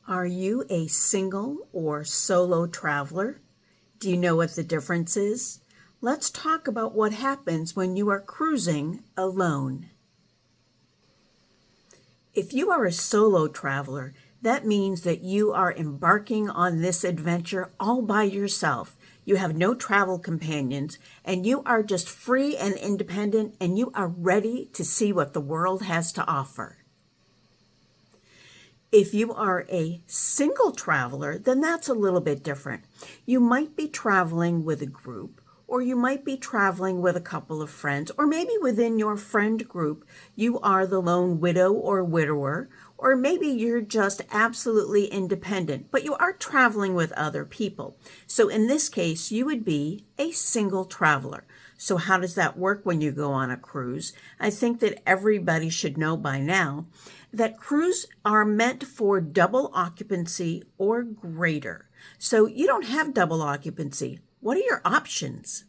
Are you a single or solo traveler? Do you know what the difference is? Let's talk about what happens when you are cruising alone. If you are a solo traveler, that means that you are embarking on this adventure all by yourself. You have no travel companions, and you are just free and independent, and you are ready to see what the world has to offer. If you are a single traveler, then that's a little bit different. You might be traveling with a group, or you might be traveling with a couple of friends, or maybe within your friend group, you are the lone widow or widower, or maybe you're just absolutely independent, but you are traveling with other people. So in this case, you would be a single traveler. So how does that work when you go on a cruise? I think that everybody should know by now that cruises are meant for double occupancy or greater. So you don't have double occupancy. What are your options?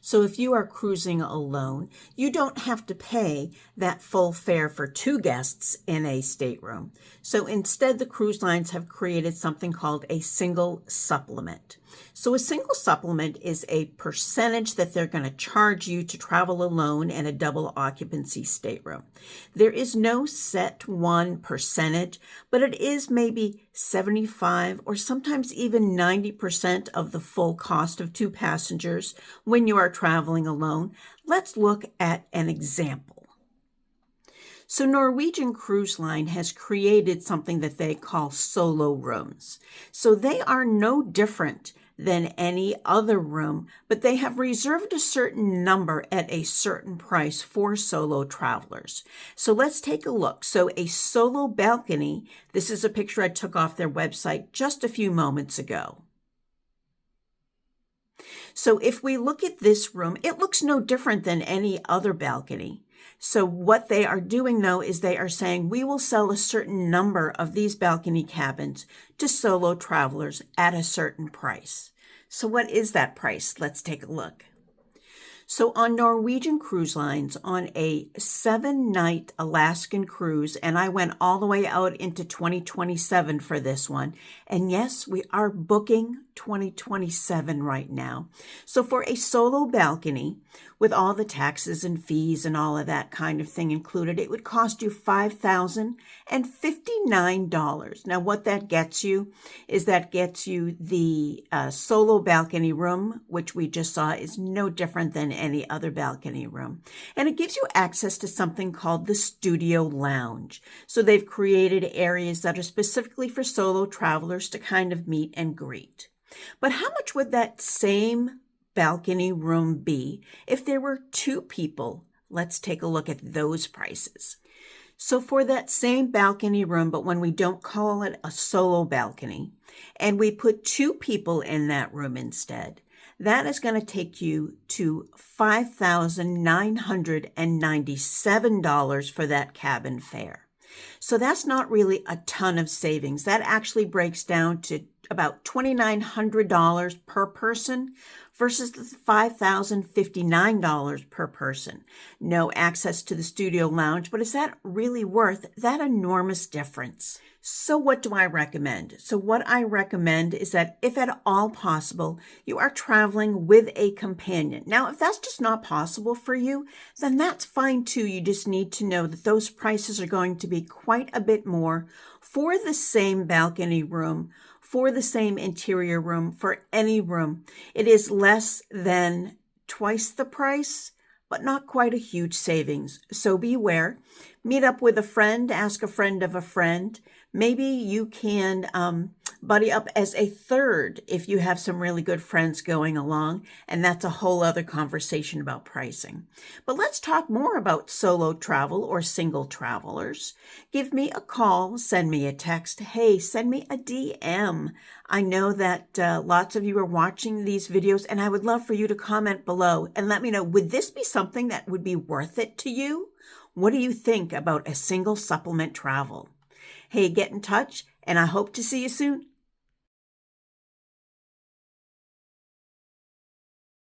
So if you are cruising alone, you don't have to pay that full fare for 2 guests in a stateroom. So instead, the cruise lines have created something called a single supplement. So a single supplement is a percentage that they're going to charge you to travel alone in a double occupancy stateroom. There is no set one percentage, but it is maybe 75 or sometimes even 90% of the full cost of 2 passengers when you are traveling alone. Let's look at an example. So Norwegian Cruise Line has created something that they call solo rooms. So they are no different than any other room, but they have reserved a certain number at a certain price for solo travelers. So let's take a look. So a solo balcony, this is a picture I took off their website just a few moments ago. So if we look at this room, it looks no different than any other balcony. So what they are doing, though, is they are saying we will sell a certain number of these balcony cabins to solo travelers at a certain price. So what is that price? Let's take a look. So on Norwegian Cruise Lines, on a 7-night Alaskan cruise, and I went all the way out into 2027 for this one. And yes, we are booking 2027 right now. So for a solo balcony, with all the taxes and fees and all of that kind of thing included, it would cost you $5,059. Now, what that gets you is that gets you the solo balcony room, which we just saw is no different than any other balcony room. And it gives you access to something called the Studio Lounge. So they've created areas that are specifically for solo travelers to kind of meet and greet. But how much would that same balcony room be if there were 2 people? Let's take a look at those prices. So for that same balcony room, but when we don't call it a solo balcony, and we put 2 people in that room instead, that is going to take you to $5,997 for that cabin fare. So that's not really a ton of savings. That actually breaks down to about $2,900 per person versus the $5,059 per person. No access to the Studio Lounge, but is that really worth that enormous difference? So what do I recommend? So what I recommend is that if at all possible, you are traveling with a companion. Now, if that's just not possible for you, then that's fine too. You just need to know that those prices are going to be quite a bit more for the same balcony room, for the same interior room, for any room. It is less than twice the price, but not quite a huge savings. So beware. Meet up with a friend, ask a friend of a friend. Maybe you can buddy up as a third if you have some really good friends going along, and that's a whole other conversation about pricing. But let's talk more about solo travel or single travelers. Give me a call, send me a text. Hey, send me a DM. I know that lots of you are watching these videos, and I would love for you to comment below and let me know, would this be something that would be worth it to you? What do you think about a single supplement travel? Hey, get in touch, and I hope to see you soon.